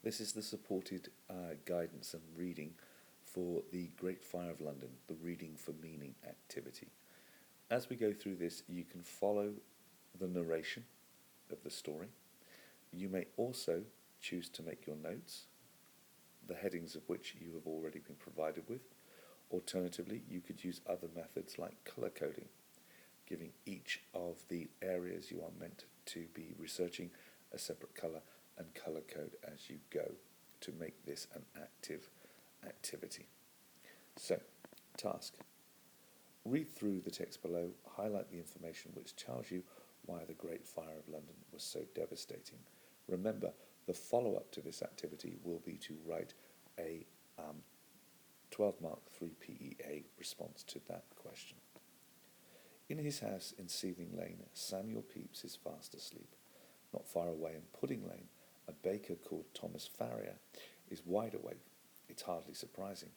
This is the supported guidance and reading for the Great Fire of London, the Reading for Meaning activity. As we go through this, you can follow the narration of the story. You may also choose to make your notes, the headings of which you have already been provided with. Alternatively, you could use other methods like colour coding, giving each of the areas you are meant to be researching a separate colour and colour code as you go to make this an active activity. So, task. Read through the text below, highlight the information which tells you why the Great Fire of London was so devastating. Remember, the follow-up to this activity will be to write a 12 mark 3 PEA response to that question. In his house in Seething Lane, Samuel Pepys is fast asleep. Not far away in Pudding Lane, a baker called Thomas Farrier is wide awake. It's hardly surprising.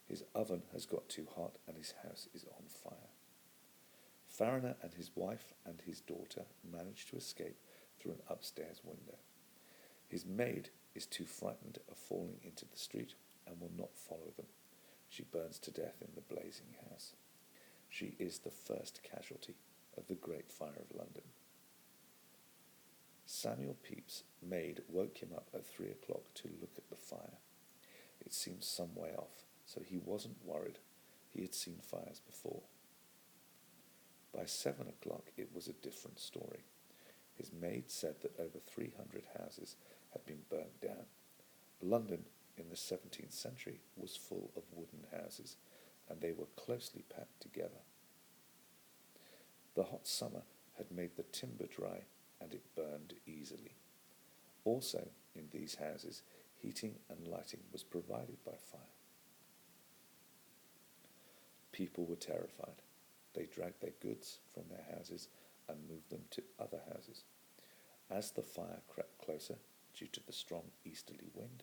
His oven has got too hot and his house is on fire. Farrier and his wife and his daughter manage to escape through an upstairs window. His maid is too frightened of falling into the street and will not follow them. She burns to death in the blazing house. She is the first casualty of the Great Fire of London. Samuel Pepys' maid woke him up at 3 o'clock to look at the fire. It seemed some way off, so he wasn't worried. He had seen fires before. By 7 o'clock it was a different story. His maid said that over 300 houses had been burnt down. London in the 17th century was full of wooden houses, and they were closely packed together. The hot summer had made the timber dry, and it burned easily. Also, in these houses, heating and lighting was provided by fire. People were terrified. They dragged their goods from their houses and moved them to other houses. As the fire crept closer, due to the strong easterly wind,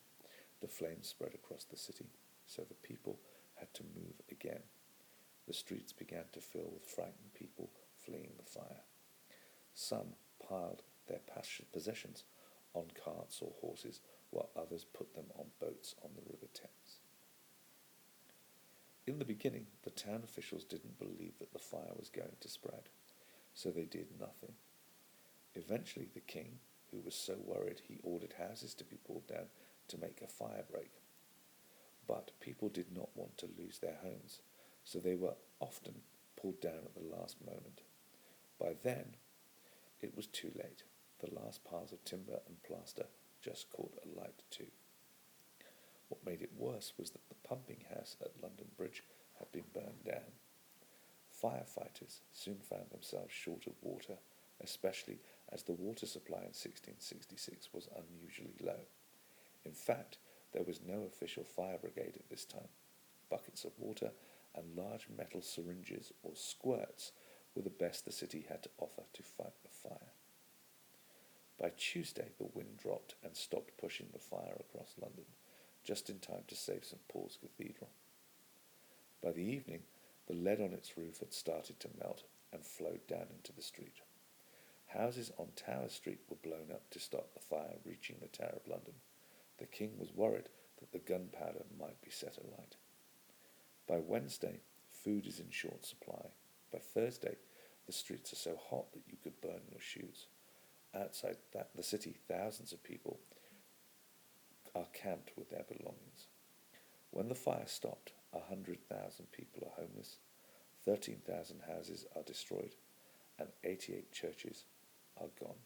the flames spread across the city, so the people had to move again. The streets began to fill with frightened people fleeing the fire. Some piled their possessions on carts or horses, while others put them on boats on the River Thames. In the beginning, the town officials didn't believe that the fire was going to spread, so they did nothing. Eventually, the king, who was so worried he ordered houses to be pulled down to make a fire break. But people did not want to lose their homes, so they were often pulled down at the last moment. By then, it was too late. The last piles of timber and plaster just caught alight too. What made it worse was that the pumping house at London Bridge had been burned down. Firefighters soon found themselves short of water, especially as the water supply in 1666 was unusually low. In fact, there was no official fire brigade at this time. Buckets of water and large metal syringes or squirts were the best the city had to offer to fight the fire. By Tuesday, the wind dropped and stopped pushing the fire across London, just in time to save St. Paul's Cathedral. By the evening, the lead on its roof had started to melt and flowed down into the street. Houses on Tower Street were blown up to stop the fire reaching the Tower of London. The king was worried that the gunpowder might be set alight. By Wednesday, food is in short supply. By Thursday, the streets are so hot that you could burn your shoes. Outside the city, thousands of people are camped with their belongings. When the fire stopped, 100,000 people are homeless, 13,000 houses are destroyed, and 88 churches are gone.